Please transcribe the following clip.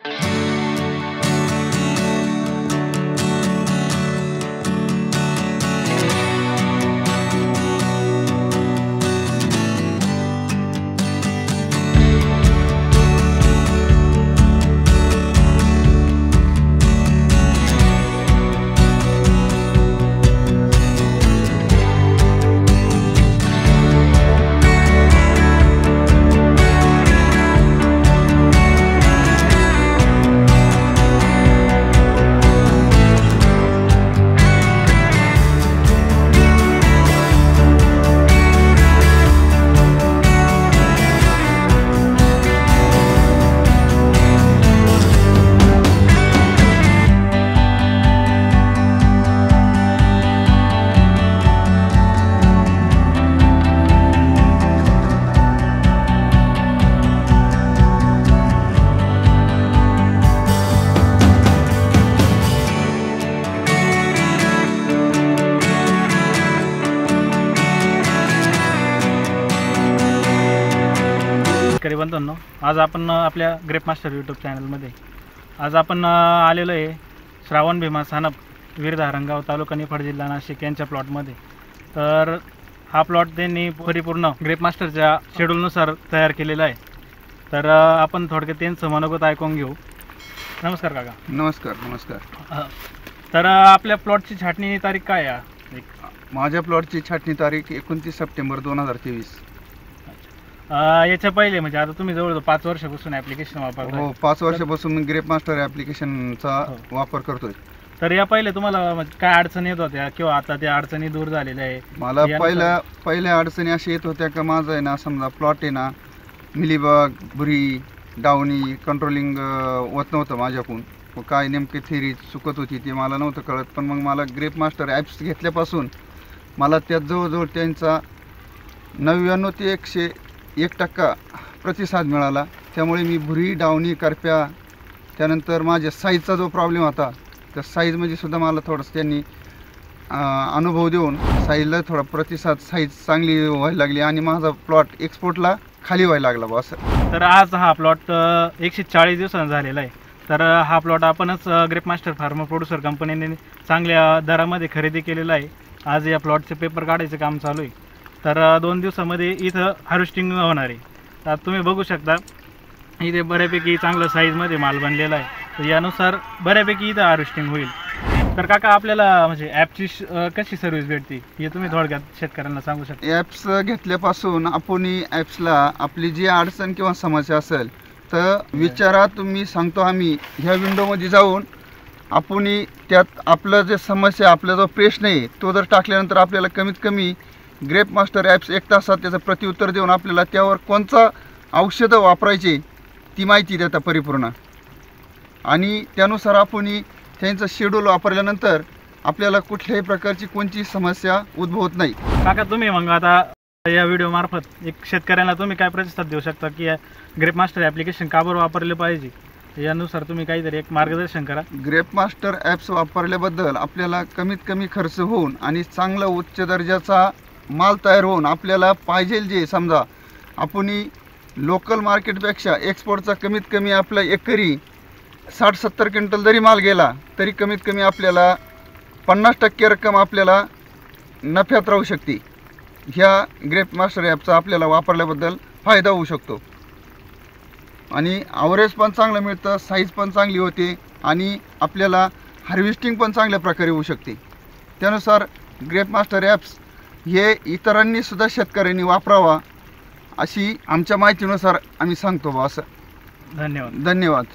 शेतकरी बंधूंनो, आज आपण आपल्या ग्रेप मास्टर यूट्यूब चॅनलमध्ये आज आपण आलेलो आहे श्रावण भीमा सानप वीर धारणगाव तालुका निफाड जिल्हा नाशिक यांच्या प्लॉटमध्ये। तर हा प्लॉट त्यांनी परिपूर्ण ग्रेप मास्टरच्या शेड्यूलनुसार तयार केलेला आहे। तर आपण थोडक्यात त्यांचं मनोगत ऐकून घेऊ। नमस्कार काका। नमस्कार नमस्कार। तर आपल्या प्लॉटची छाटणी तारीख काय आहे? माझ्या प्लॉटची छाटणी तारीख 29 सप्टेंबर 2023। याच्या पहिले म्हणजे आता तुम्ही जवळ 5 वर्षापासून ॲप्लिकेशन वापरता? हो, 5 वर्षापासून मी ग्रेप मास्टर ॲप्लिकेशनचा वापर करतोय। तर या पहिले तुम्हाला काय अडचणी येत होत्या किंवा आता त्या अडचणी दूर झालेल्या आहे? मला पहिल्या अडचणी अशा येत होत्या का माझं आहे ना, समजा प्लॉट आहे ना, मिलीबग, बुरी, डावणी कंट्रोलिंग होत नव्हतं माझ्याकडून। काय नेमकी थिअरी चुकत होती ते मला नव्हतं कळत, पण मग मला ग्रेप मास्टर ॲप्स घेतल्यापासून मला त्यात जवळजवळ त्यांचा 99 ते 101% प्रतिसाद मिळाला। त्यामुळे मी भुरी, डावणी, करप्या, त्यानंतर माझ्या साईजचा जो प्रॉब्लेम होता त्या साईजमध्ये सुद्धा मला थोडंसं त्यांनी अनुभव देऊन साईजला थोडा प्रतिसाद, साईज चांगली व्हायला लागली आणि माझा प्लॉट एक्सपोर्टला खाली व्हायला लागला बा असं। तर आज हा प्लॉट 140 दिवसांचा झालेला आहे। तर हा प्लॉट आपणच ग्रेप मास्टर फार्मर प्रोड्युसर कंपनीने चांगल्या दरामध्ये खरेदी केलेला आहे। आज या प्लॉटचे पेपर काढायचं काम चालू आहे। तर 2 दिवसामध्ये इथं हार्वेस्टिंग होणार आहे। तर तुम्ही बघू शकता इथे बऱ्यापैकी चांगलं साईजमध्ये माल बनलेला आहे। तर यानुसार बऱ्यापैकी इथं हार्वेस्टिंग होईल। तर काका, आपल्याला म्हणजे ॲपची कशी सर्व्हिस भेटते हे तुम्ही थोडक्यात शेतकऱ्यांना सांगू शकता? ॲप्स घेतल्यापासून आपण ॲप्सला आपली जी अडचण किंवा समस्या असेल तर विचारा, तुम्ही सांगतो आम्ही ह्या विंडोमध्ये जाऊन आपण त्यात आपलं जे समस्या, आपला जो प्रश्न आहे तो जर टाकल्यानंतर आपल्याला कमीत कमी ग्रेप मास्टर ॲप्स 1 तासात त्याचं प्रत्युत्तर देऊन आपल्याला त्यावर कोणतं औषधं वापरायचे ती माहिती देतात परिपूर्ण। आणि त्यानुसार आपण त्यांचं शेड्यूल वापरल्यानंतर आपल्याला कुठल्याही प्रकारची कोणती समस्या उद्भवत नाही। काका, तुम्ही मग आता या व्हिडिओ मार्फत एक शेतकऱ्यांना तुम्ही काय प्रतिसाद देऊ शकता की ग्रेप मास्टर ॲप्लिकेशन का बरं वापरले पाहिजे? यानुसार तुम्ही काहीतरी एक मार्गदर्शन करा। ग्रेप मास्टर ॲप्स वापरल्याबद्दल आपल्याला कमीत कमी खर्च होऊन आणि चांगला उच्च दर्जाचा माल तयार होऊन आपल्याला पाहिजे जे, समजा आपण लोकल मार्केटपेक्षा एक्सपोर्टचा कमीत कमी आपला एकरी 60-70 क्विंटल जरी माल गेला तरी कमीत कमी आपल्याला 50% रक्कम आपल्याला नफ्यात राहू शकते। ह्या ग्रेप मास्टर ॲपचा आपल्याला वापरल्याबद्दल फायदा होऊ शकतो आणि ॲव्हरेज पण चांगलं मिळतं, साईज पण चांगली होते आणि आपल्याला हार्वेस्टिंग पण चांगल्या प्रकारे होऊ शकते। त्यानुसार ग्रेप मास्टर ॲप्स हे इतरांनी सुद्धा शेतकऱ्यांनी वापरावा अशी आमच्या माहितीनुसार आम्ही सांगतो बा असं। धन्यवाद। धन्यवाद।